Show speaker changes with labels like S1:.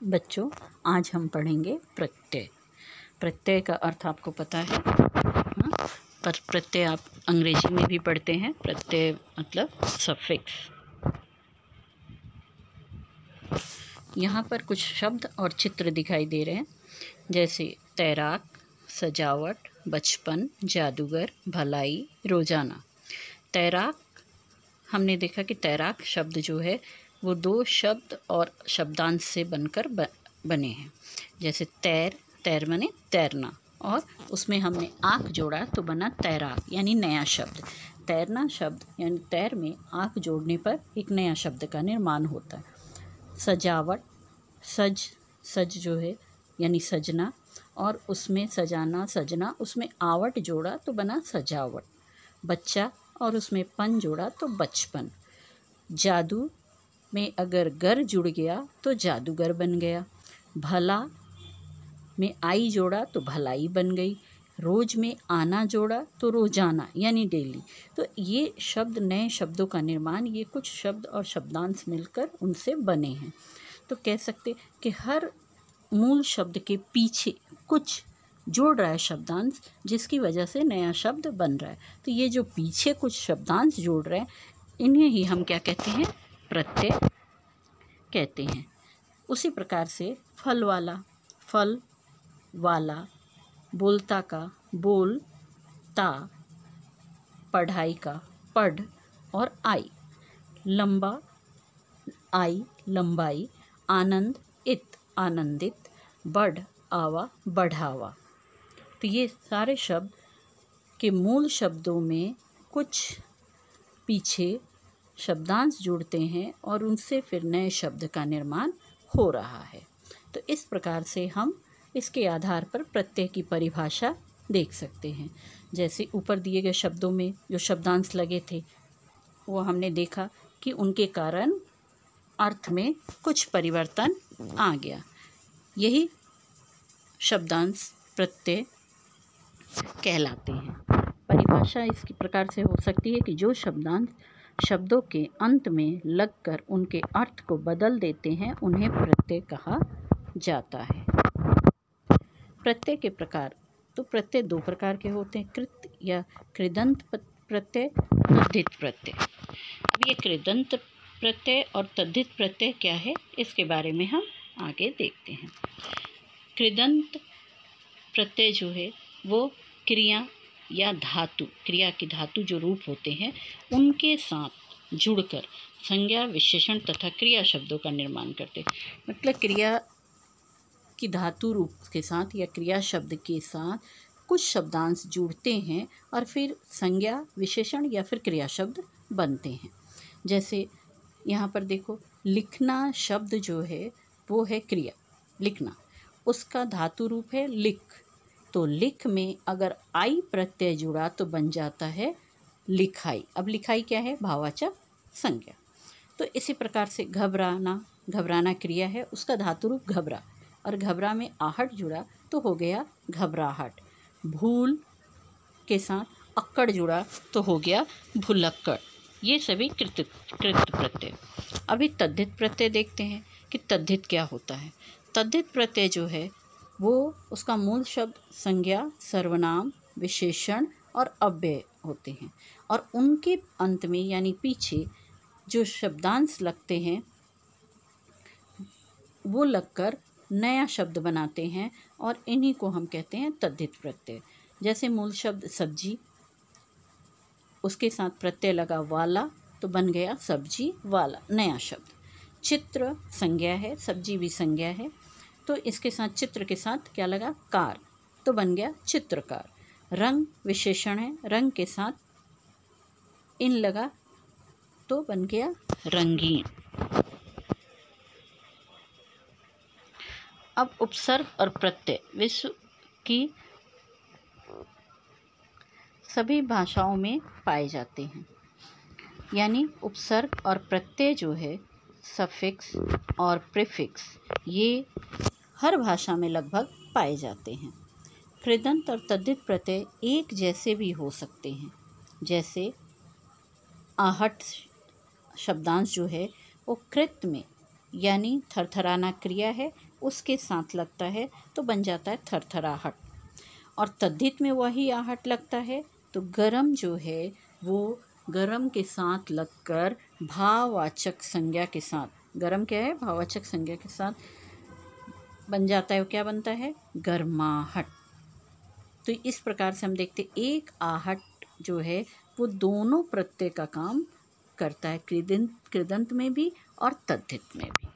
S1: बच्चों, आज हम पढ़ेंगे प्रत्यय। प्रत्यय का अर्थ आपको पता है, हाँ? पर प्रत्यय आप अंग्रेजी में भी पढ़ते हैं। प्रत्यय मतलब सफिक्स। यहाँ पर कुछ शब्द और चित्र दिखाई दे रहे हैं, जैसे तैराक, सजावट, बचपन, जादूगर, भलाई, रोजाना। तैराक, हमने देखा कि तैराक शब्द जो है वो दो शब्द और शब्दांश से बनकर बने हैं। जैसे तैर, तैर माने तैरना, और उसमें हमने आँख जोड़ा तो बना तैराक, यानी नया शब्द। तैरना शब्द यानी तैर में आँख जोड़ने पर एक नया शब्द का निर्माण होता है। सजावट, सज जो है यानी सजना, और उसमें सजाना, सजना, उसमें आवट जोड़ा तो बना सजावट। बच्चा और उसमें पन जोड़ा तो बचपन। जादू में अगर गर जुड़ गया तो जादूगर बन गया। भला में आई जोड़ा तो भलाई बन गई। रोज में आना जोड़ा तो रोजाना यानी डेली। तो ये शब्द, नए शब्दों का निर्माण, ये कुछ शब्द और शब्दांश मिलकर उनसे बने हैं। तो कह सकते कि हर मूल शब्द के पीछे कुछ जोड़ रहा है शब्दांश, जिसकी वजह से नया शब्द बन रहा है। तो ये जो पीछे कुछ शब्दांश जोड़ रहे हैं, इन्हें ही हम क्या कहते हैं? प्रत्यय कहते हैं। उसी प्रकार से फल वाला, फल वाला, बोलता का, बोल ता, पढ़ाई का, पढ़ और आई, लंबा, आई, लंबाई, आनंद, इत, आनंदित, बढ़, आवा, बढ़ावा। तो ये सारे शब्द के मूल शब्दों में कुछ पीछे शब्दांश जुड़ते हैं और उनसे फिर नए शब्द का निर्माण हो रहा है। तो इस प्रकार से हम इसके आधार पर प्रत्यय की परिभाषा देख सकते हैं। जैसे ऊपर दिए गए शब्दों में जो शब्दांश लगे थे, वो हमने देखा कि उनके कारण अर्थ में कुछ परिवर्तन आ गया। यही शब्दांश प्रत्यय कहलाते हैं। परिभाषा इसकी प्रकार से हो सकती है कि जो शब्दांश शब्दों के अंत में लगकर उनके अर्थ को बदल देते हैं, उन्हें प्रत्यय कहा जाता है। प्रत्यय के प्रकार, तो प्रत्यय दो प्रकार के होते हैं, कृत या कृदंत प्रत्यय, तद्धित प्रत्यय। अब ये कृदंत प्रत्यय और तद्धित प्रत्यय क्या है, इसके बारे में हम आगे देखते हैं। कृदंत प्रत्यय जो है वो क्रिया या धातु, क्रिया की धातु जो रूप होते हैं उनके साथ जुड़कर संज्ञा, विशेषण तथा क्रिया शब्दों का निर्माण करते हैं। मतलब क्रिया की धातु रूप के साथ या क्रिया शब्द के साथ कुछ शब्दांश जुड़ते हैं और फिर संज्ञा, विशेषण या फिर क्रिया शब्द बनते हैं। जैसे यहाँ पर देखो, लिखना शब्द जो है वो है क्रिया, लिखना, उसका धातु रूप है लिख। तो लिख में अगर आई प्रत्यय जुड़ा तो बन जाता है लिखाई। अब लिखाई क्या है? भाववाचक संज्ञा। तो इसी प्रकार से घबराना, घबराना क्रिया है, उसका धातु रूप घबरा, और घबरा में आहट जुड़ा तो हो गया घबराहट। भूल के साथ अक्कड़ जुड़ा तो हो गया भुलक्कड़। ये सभी कृत प्रत्यय। अभी तद्धित प्रत्यय देखते हैं कि तद्धित क्या होता है। तद्धित प्रत्यय जो है वो, उसका मूल शब्द संज्ञा, सर्वनाम, विशेषण और अव्यय होते हैं, और उनके अंत में यानी पीछे जो शब्दांश लगते हैं वो लगकर नया शब्द बनाते हैं, और इन्हीं को हम कहते हैं तद्धित प्रत्यय। जैसे मूल शब्द सब्जी, उसके साथ प्रत्यय लगा वाला तो बन गया सब्जी वाला, नया शब्द। चित्र संज्ञा है, सब्जी भी संज्ञा है, तो इसके साथ चित्र के साथ क्या लगा? कार, तो बन गया चित्रकार। रंग विशेषण है, रंग के साथ इन लगा तो बन गया रंगीन। अब उपसर्ग और प्रत्यय विश्व की सभी भाषाओं में पाए जाते हैं। यानी उपसर्ग और प्रत्यय जो है, सफिक्स और प्रीफिक्स, ये हर भाषा में लगभग पाए जाते हैं। कृदंत और तद्धित प्रत्यय एक जैसे भी हो सकते हैं। जैसे आहट शब्दांश जो है वो कृत में यानी थरथराना क्रिया है, उसके साथ लगता है तो बन जाता है थरथराहट। और तद्धित में वही आहट लगता है तो गरम जो है वो गरम के साथ लगकर भाववाचक संज्ञा के साथ, गरम क्या है, भाववाचक संज्ञा के साथ बन जाता है। वो क्या बनता है, गर्माहट। तो इस प्रकार से हम देखते एक आहट जो है वो दोनों प्रत्यय का काम करता है, कृदंत में भी और तद्धित में भी।